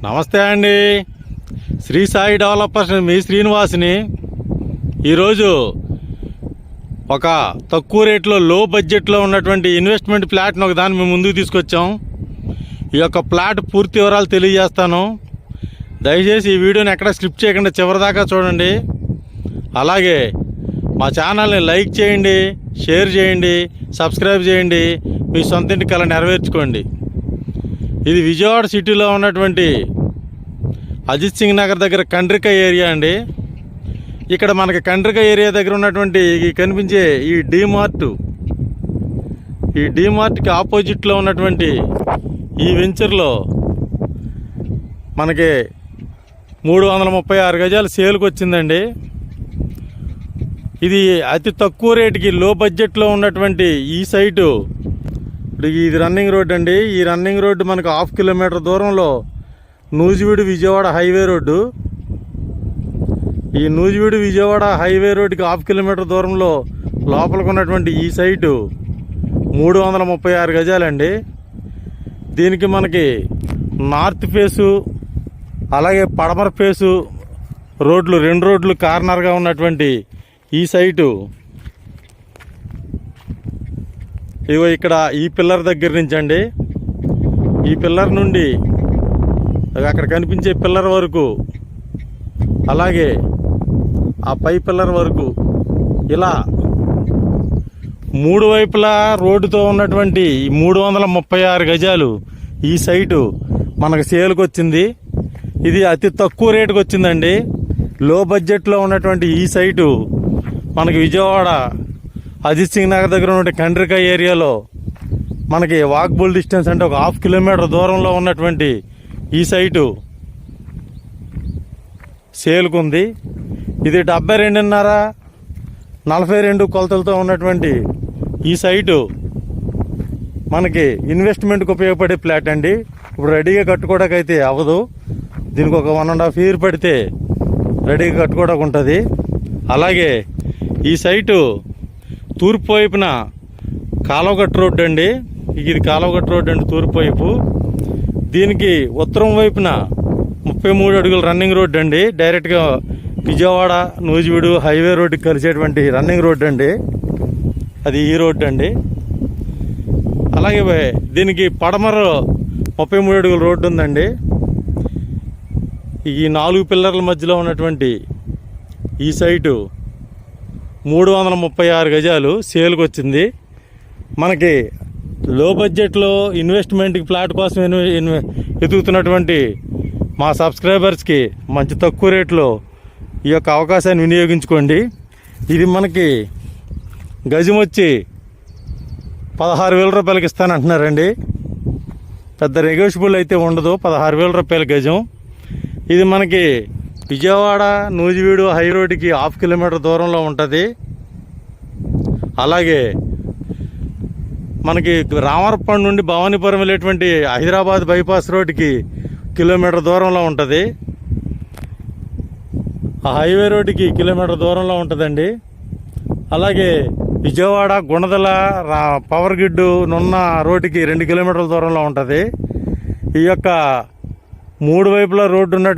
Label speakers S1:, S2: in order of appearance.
S1: నమస్తే అండి. శ్రీ సాయి డెవలపర్స్ మీ శ్రీనివాస్ని. ఈరోజు ఒక తక్కువ రేట్లో లో బడ్జెట్లో ఉన్నటువంటి ఇన్వెస్ట్మెంట్ ప్లాట్ని ఒక దాన్ని మేము ముందుకు తీసుకొచ్చాం. ఈ యొక్క ప్లాట్ పూర్తి వివరాలు తెలియజేస్తాను. దయచేసి ఈ వీడియోని ఎక్కడ స్కిప్ చేయకుండా చివరిదాకా చూడండి. అలాగే మా ఛానల్ని లైక్ చేయండి, షేర్ చేయండి, సబ్స్క్రైబ్ చేయండి. మీ సొంత ఇంటి కల నెరవేర్చుకోండి. ఇది విజయవాడ సిటీలో ఉన్నటువంటి అజిత్ సింగ్ నగర్ దగ్గర కండ్రిక ఏరియా అండి. ఇక్కడ మనకి కండ్రిక ఏరియా దగ్గర ఉన్నటువంటి కనిపించే ఈ డీమార్ట్కి ఆపోజిట్లో ఉన్నటువంటి ఈ వెంచర్లో మనకి 336 గజాలు సేల్కి వచ్చిందండి. ఇది అతి తక్కువ రేటుకి లో బడ్జెట్లో ఉన్నటువంటి ఈ సైటు. ఇది రన్నింగ్ రోడ్ అండి. ఈ రన్నింగ్ రోడ్డు మనకు 1/2 కిలోమీటర్ దూరంలో నూజివీడు విజయవాడ హైవే రోడ్డు. ఈ నూజివీడు విజయవాడ హైవే రోడ్డుకి 1/2 కిలోమీటర్ దూరంలో లోపలికి ఉన్నటువంటి ఈ సైటు 336 గజాలండి. దీనికి మనకి నార్త్ ఫేసు అలాగే పడమర ఫేసు రోడ్లు 2 రోడ్లు కార్నర్గా ఉన్నటువంటి ఈ సైటు. ఇగో ఇక్కడ ఈ పిల్లర్ దగ్గర నుంచి అండి, ఈ పిల్లర్ నుండి అక్కడ కనిపించే పిల్లర్ వరకు, అలాగే ఆ పై పిల్లర్ వరకు ఇలా 3 వైపులా రోడ్డుతో ఉన్నటువంటి 336 గజాలు ఈ సైటు మనకు సేల్కి వచ్చింది. ఇది అతి తక్కువ రేటుకి వచ్చిందండి. లో బడ్జెట్లో ఉన్నటువంటి ఈ సైటు మనకి విజయవాడ అజిత్ సింగ్ నగర్ దగ్గర ఉన్న కండ్రిక ఏరియాలో మనకి వాకబుల్ డిస్టెన్స్ అంటే ఒక 1/2 కిలోమీటర్ దూరంలో ఉన్నటువంటి ఈ సైటు సేల్కుంది. ఇది 72.5 42 కొలతలతో ఉన్నటువంటి ఈ సైటు మనకి ఇన్వెస్ట్మెంట్కి ఉపయోగపడే ఫ్లాట్ అండి. ఇప్పుడు రెడీగా కట్టుకోవడానికి అయితే అవ్వదు. దీనికి ఒక 1.5 year పడితే రెడీగా కట్టుకోవడానికి ఉంటుంది. అలాగే ఈ సైటు తూర్పు వైపున కాలువగట్టు రోడ్డు అండి. ఇది కాలువగట్టు రోడ్డు అండి తూర్పు వైపు. దీనికి ఉత్తరం వైపున 33 అడుగుల రన్నింగ్ రోడ్డు అండి. డైరెక్ట్గా విజయవాడ నూజివీడు హైవే రోడ్డుకి కలిసేటువంటి రన్నింగ్ రోడ్డు అండి. అది ఈ రోడ్డు అండి. అలాగే దీనికి పడమర 33 అడుగుల రోడ్డు ఉందండి. ఈ 4 పిల్లర్ల మధ్యలో ఉన్నటువంటి ఈ సైటు 336 గజాలు సేల్కి వచ్చింది. మనకి లో బడ్జెట్లో ఇన్వెస్ట్మెంట్కి ప్లాట్ కోసం ఎదుగుతున్నటువంటి మా సబ్స్క్రైబర్స్కి మంచి తక్కువ రేట్లో ఈ యొక్క అవకాశాన్ని వినియోగించుకోండి. ఇది మనకి గజం వచ్చి 16,000 రూపాయలకి ఇస్తానంటున్నారండి. పెద్ద నెగోషియబుల్ అయితే ఉండదు. 16,000 రూపాయల గజం. ఇది మనకి విజయవాడ నూజివీడు హై రోడ్డుకి 1/2 కిలోమీటర్ దూరంలో ఉంటుంది. అలాగే మనకి రామరపం నుండి భవానీపురం వెళ్ళేటువంటి హైదరాబాద్ బైపాస్ రోడ్డుకి 1 కిలోమీటర్ దూరంలో ఉంటుంది. ఆ హైవే రోడ్డుకి 1 కిలోమీటర్ దూరంలో ఉంటుందండి. అలాగే విజయవాడ గుణదల పవర్ గిడ్డు నున్న రోడ్డుకి 2 కిలోమీటర్ల దూరంలో ఉంటుంది. ఈ యొక్క 3 వైపులా రోడ్డు ఉన్నటువంటి